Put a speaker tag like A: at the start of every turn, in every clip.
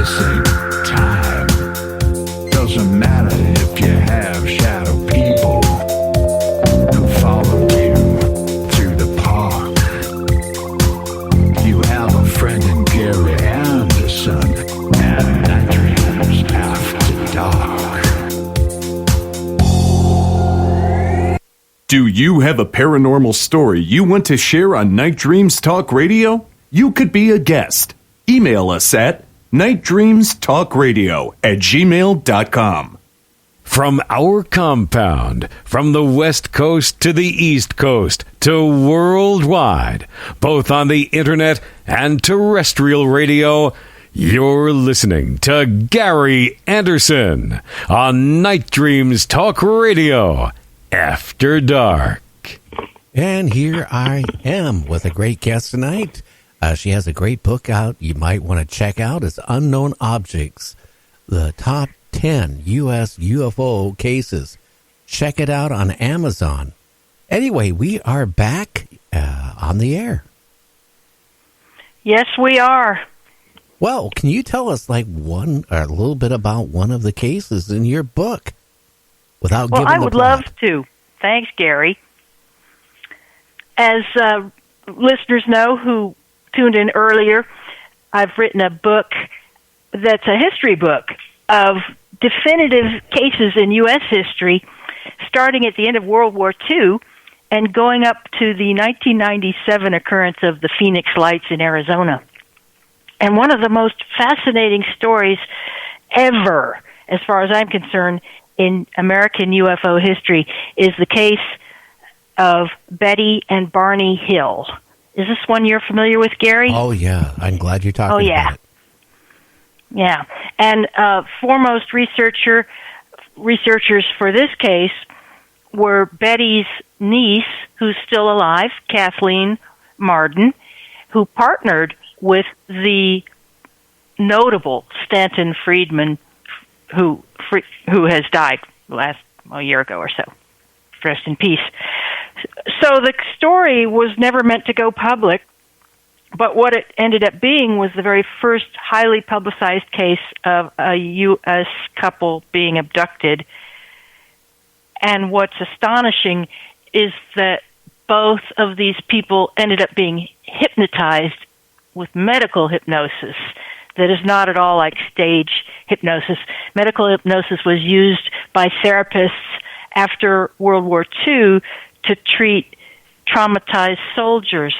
A: missing time. Doesn't matter if you have shadow people who follow you through the park. You have a friend in Gary Anderson and Night Dreams After Dark.
B: Do you have a paranormal story you want to share on Night Dreams Talk Radio? You could be a guest. Email us at nightdreamstalkradio@gmail.com.
C: From our compound, from the West Coast to the East Coast to worldwide, both on the internet and terrestrial radio, you're listening to Gary Anderson on Night Dreams Talk Radio After Dark.
D: And here I am with a great guest tonight. She has a great book out you might want to check out. It's Unknown Objects, the top 10 U.S. UFO cases. Check it out on Amazon. Anyway, we are back on the air.
E: Yes, we are.
D: Well, can you tell us a little bit about one of the cases in your book? Without giving
E: I would
D: the plot.
E: love to. Thanks, Gary. As listeners know who tuned in earlier, I've written a book that's a history book of definitive cases in U.S. history, starting at the end of World War II and going up to the 1997 occurrence of the Phoenix Lights in Arizona. And one of the most fascinating stories ever, as far as I'm concerned, in American UFO history is the case of Betty and Barney Hill. Is this one you're familiar with, Gary?
D: Oh, yeah. I'm glad you're talking about it.
E: Yeah. And foremost researchers for this case were Betty's niece, who's still alive, Kathleen Marden, who partnered with the notable Stanton Friedman, who has died a year ago or so. Rest in peace. So the story was never meant to go public, but what it ended up being was the very first highly publicized case of a U.S. couple being abducted. And what's astonishing is that both of these people ended up being hypnotized with medical hypnosis that is not at all like stage hypnosis. Medical hypnosis was used by therapists after World War II to treat traumatized soldiers,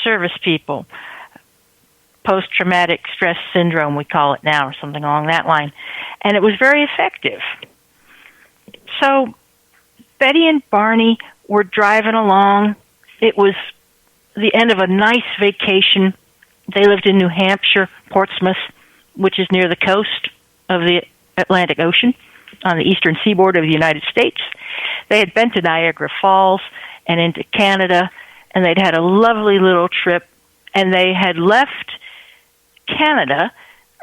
E: service people, post-traumatic stress syndrome, we call it now, or something along that line. And it was very effective. So Betty and Barney were driving along. It was the end of a nice vacation. They lived in New Hampshire, Portsmouth, which is near the coast of the Atlantic Ocean on the eastern seaboard of the United States. They had been to Niagara Falls and into Canada, and they'd had a lovely little trip, and they had left Canada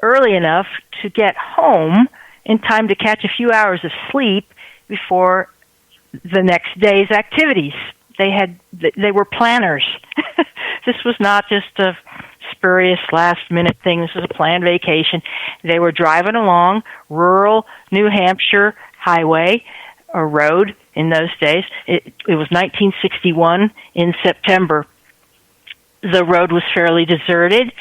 E: early enough to get home in time to catch a few hours of sleep before the next day's activities. They were planners. This was not just a spurious last-minute thing. This was a planned vacation. They were driving along rural New Hampshire highway or road in those days. It was 1961 in September. The road was fairly deserted,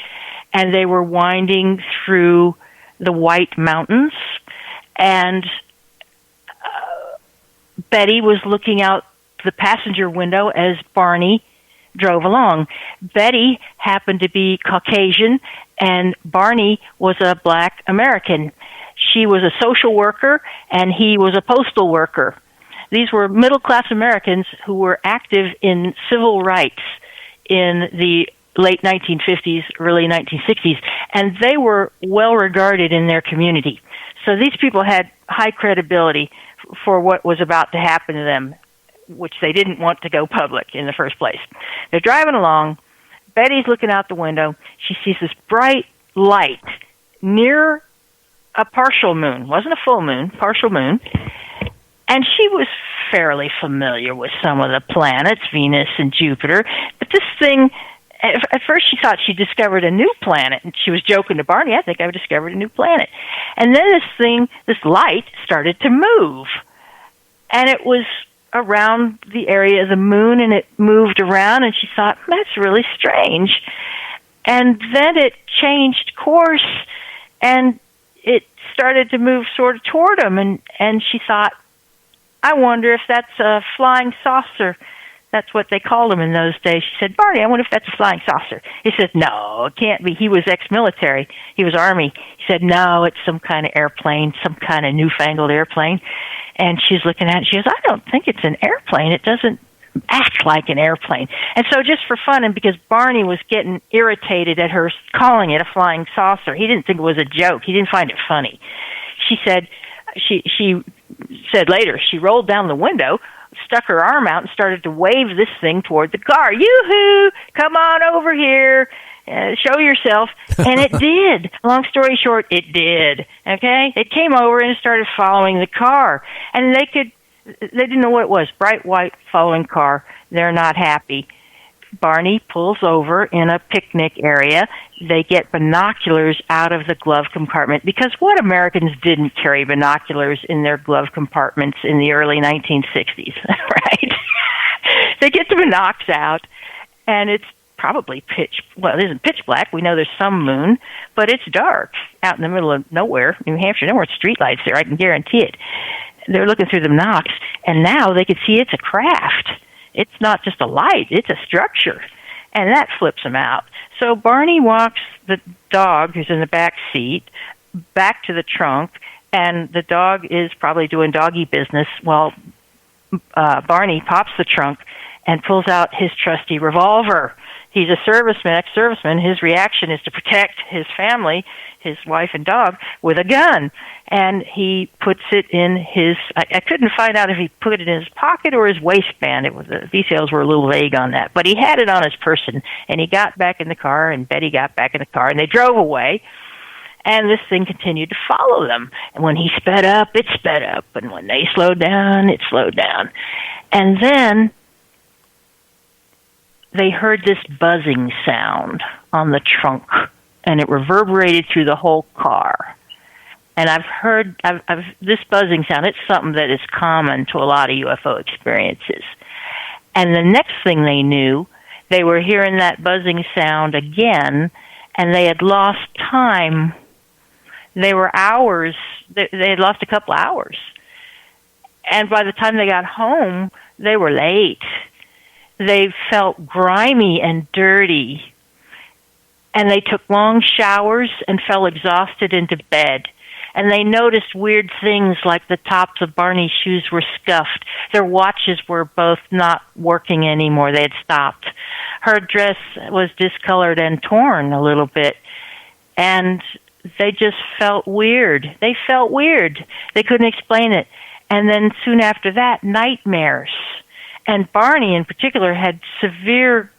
E: and they were winding through the White Mountains, and Betty was looking out the passenger window as Barney drove along. Betty happened to be Caucasian, and Barney was a black American. She was a social worker, and he was a postal worker. These were middle-class Americans who were active in civil rights in the late 1950s, early 1960s, and they were well regarded in their community. So these people had high credibility for what was about to happen to them, which they didn't want to go public in the first place. They're driving along. Betty's looking out the window. She sees this bright light near a partial moon. Wasn't a full moon, partial moon. And she was fairly familiar with some of the planets, Venus and Jupiter. But this thing at first she thought she discovered a new planet, and she was joking to Barney, I think I've discovered a new planet. And then this light started to move. And it was around the area of the moon, and it moved around, and she thought, that's really strange. And then it changed course, and it started to move sort of toward him, and she thought, I wonder if that's a flying saucer. That's what they called him in those days. She said, Barney, I wonder if that's a flying saucer. He said, no, it can't be. He was ex-military. He was Army. He said, no, it's some kind of airplane, some kind of newfangled airplane. And she's looking at it. She goes, I don't think it's an airplane. It doesn't act like an airplane. And so just for fun, and because Barney was getting irritated at her calling it a flying saucer, he didn't think it was a joke. He didn't find it funny. She said later, she rolled down the window, stuck her arm out, and started to wave this thing toward the car. Yoo-hoo! Come on over here. Show yourself. And it did. Long story short, it did. Okay? It came over and started following the car. And they didn't know what it was. Bright white following car. They're not happy. Barney pulls over in a picnic area. They get binoculars out of the glove compartment, because what Americans didn't carry binoculars in their glove compartments in the early 1960s, right? They get the binocs out, and it's probably it isn't pitch black. We know there's some moon, but it's dark out in the middle of nowhere, New Hampshire. No more streetlights there, I can guarantee it. They're looking through the binocs, and now they can see it's a craft. It's not just a light, it's a structure. And that flips them out. So Barney walks the dog, who's in the back seat, back to the trunk, and the dog is probably doing doggy business while Barney pops the trunk and pulls out his trusty revolver. He's a ex-serviceman. His reaction is to protect his family, his wife and dog, with a gun. And he puts it in his, I couldn't find out if he put it in his pocket or his waistband. The details were a little vague on that. But he had it on his person, and he got back in the car, and Betty got back in the car, and they drove away. And this thing continued to follow them. And when he sped up, it sped up. And when they slowed down, it slowed down. And then they heard this buzzing sound on the trunk, and it reverberated through the whole car. And I've heard this buzzing sound. It's something that is common to a lot of UFO experiences. And the next thing they knew, they were hearing that buzzing sound again, and they had lost time. They were hours. They had lost a couple hours. And by the time they got home, they were late. They felt grimy and dirty, and they took long showers and fell exhausted into bed. And they noticed weird things like the tops of Barney's shoes were scuffed. Their watches were both not working anymore. They had stopped. Her dress was discolored and torn a little bit. And they just felt weird. They felt weird. They couldn't explain it. And then soon after that, nightmares. And Barney, in particular, had severe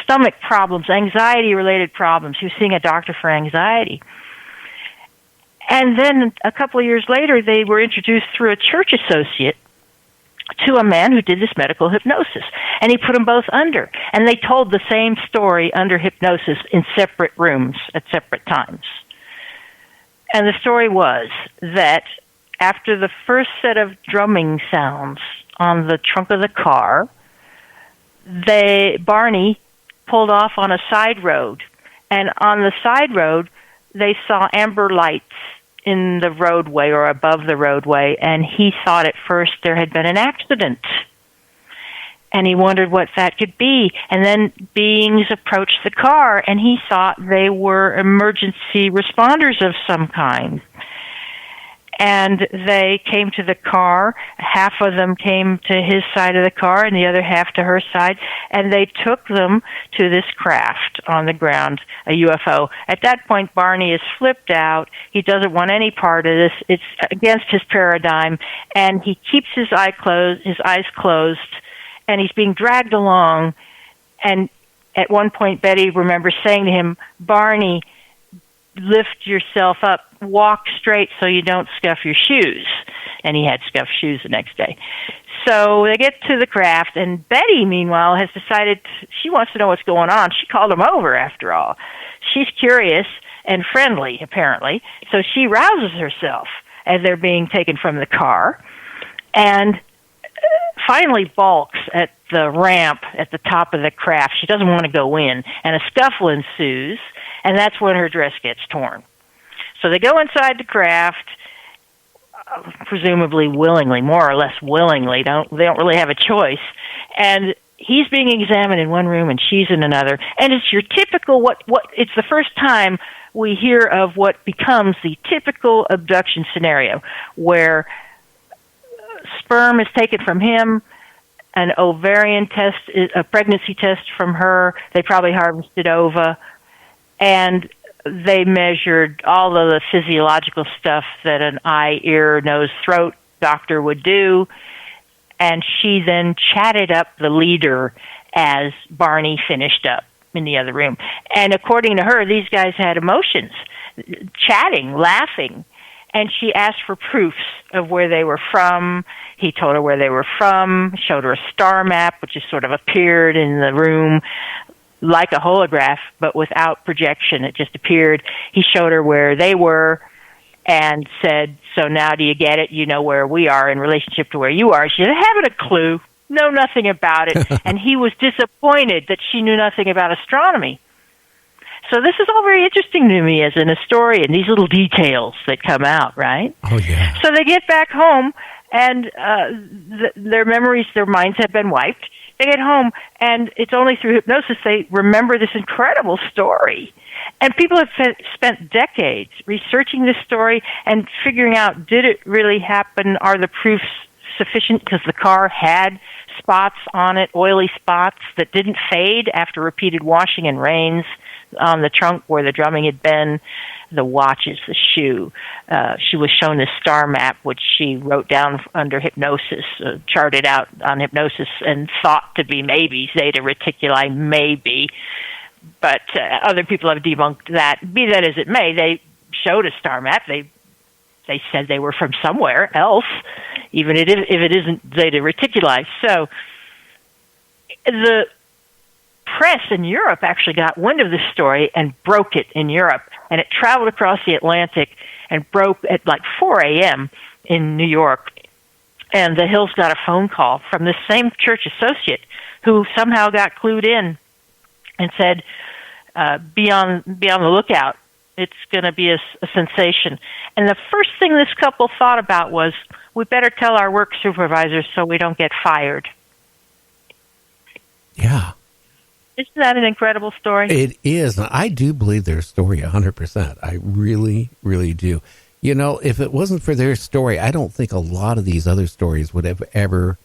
E: stomach problems, anxiety-related problems. He was seeing a doctor for anxiety. And then a couple of years later, they were introduced through a church associate to a man who did this medical hypnosis. And he put them both under. And they told the same story under hypnosis in separate rooms at separate times. And the story was that after the first set of drumming sounds on the trunk of the car, Barney pulled off on a side road. And on the side road, they saw amber lights in the roadway or above the roadway, and he thought at first there had been an accident. And he wondered what that could be. And then beings approached the car, and he thought they were emergency responders of some kind. And they came to the car. Half of them came to his side of the car and the other half to her side. And they took them to this craft on the ground, a UFO. At that point, Barney is flipped out. He doesn't want any part of this. It's against his paradigm. And he keeps his eyes closed, and he's being dragged along. And at one point, Betty remembers saying to him, Barney, lift yourself up, walk straight so you don't scuff your shoes. And he had scuffed shoes the next day. So they get to the craft, and Betty, meanwhile, has decided she wants to know what's going on. She called them over, after all. She's curious and friendly, apparently, so she rouses herself as they're being taken from the car, and finally balks at the ramp at the top of the craft. She doesn't want to go in, and a scuffle ensues, and that's when her dress gets torn. So they go inside the craft, presumably willingly, more or less willingly. They don't really have a choice. And he's being examined in one room and she's in another. And it's your typical it's the first time we hear of what becomes the typical abduction scenario, where sperm is taken from him, an ovarian test, a pregnancy test from her. They probably harvested ova, and they measured all of the physiological stuff that an eye, ear, nose, throat doctor would do, and she then chatted up the leader as Barney finished up in the other room. And according to her, these guys had emotions, chatting, laughing, and she asked for proofs of where they were from. He told her where they were from, showed her a star map, which just sort of appeared in the room like a holograph, but without projection. It just appeared. He showed her where they were and said, so now do you get it? You know where we are in relationship to where you are. She said, I haven't a clue. Know nothing about it. And he was disappointed that she knew nothing about astronomy. So this is all very interesting to me as an historian, these little details that come out, right?
D: Oh, yeah.
E: So they get back home, and their memories, their minds have been wiped. They get home, and it's only through hypnosis they remember this incredible story. And people have spent decades researching this story and figuring out, did it really happen? Are the proofs sufficient? Because the car had spots on it, oily spots that didn't fade after repeated washing and rains on the trunk where the drumming had been, the watches, the shoe. She was shown this star map, which she wrote down under hypnosis, charted out on hypnosis, and thought to be maybe Zeta Reticuli, maybe. But other people have debunked that. Be that as it may, they showed a star map. They said they were from somewhere else, even if it isn't Zeta Reticuli. So the press in Europe actually got wind of this story and broke it in Europe, and it traveled across the Atlantic and broke at like 4 a.m. in New York. And the Hills got a phone call from this same church associate who somehow got clued in and said, be on the lookout. It's going to be a sensation. And the first thing this couple thought about was, we better tell our work supervisors so we don't get fired.
D: Yeah.
E: Isn't that an incredible story?
D: It is. I do believe their story 100%. I really, really do. You know, if it wasn't for their story, I don't think a lot of these other stories would have ever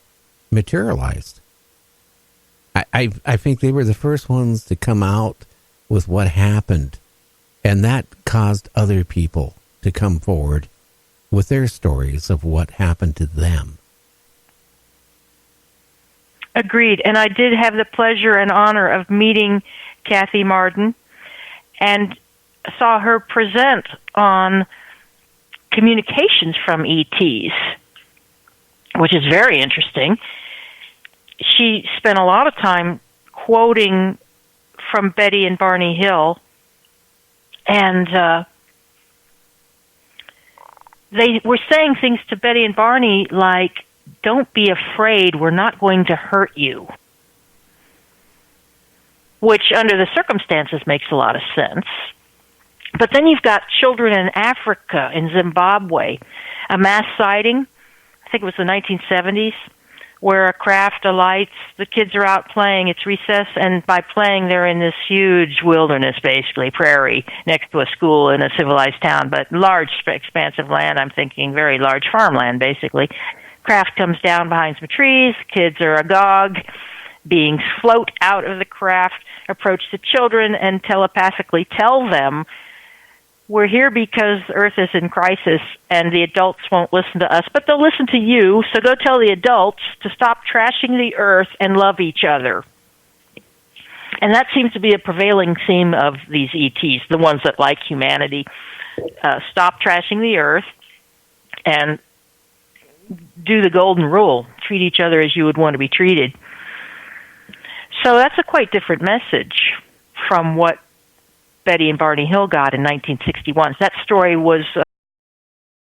D: materialized. I think they were the first ones to come out with what happened, and that caused other people to come forward with their stories of what happened to them.
E: Agreed. And I did have the pleasure and honor of meeting Kathy Marden and saw her present on communications from ETs, which is very interesting. She spent a lot of time quoting from Betty and Barney Hill, and they were saying things to Betty and Barney like, don't be afraid, we're not going to hurt you. Which, under the circumstances, makes a lot of sense. But then you've got children in Africa, in Zimbabwe, a mass sighting, I think it was the 1970s, where a craft alights, the kids are out playing, it's recess, and by playing they're in this huge wilderness, basically, prairie, next to a school in a civilized town, but large, expansive land, I'm thinking very large farmland, basically. Craft comes down behind some trees, kids are agog, beings float out of the craft, approach the children, and telepathically tell them, we're here because Earth is in crisis and the adults won't listen to us, but they'll listen to you, so go tell the adults to stop trashing the Earth and love each other. And that seems to be a prevailing theme of these ETs, the ones that like humanity. Stop trashing the Earth and do the golden rule, treat each other as you would want to be treated. So that's a quite different message from what Betty and Barney Hill got in 1961. That story was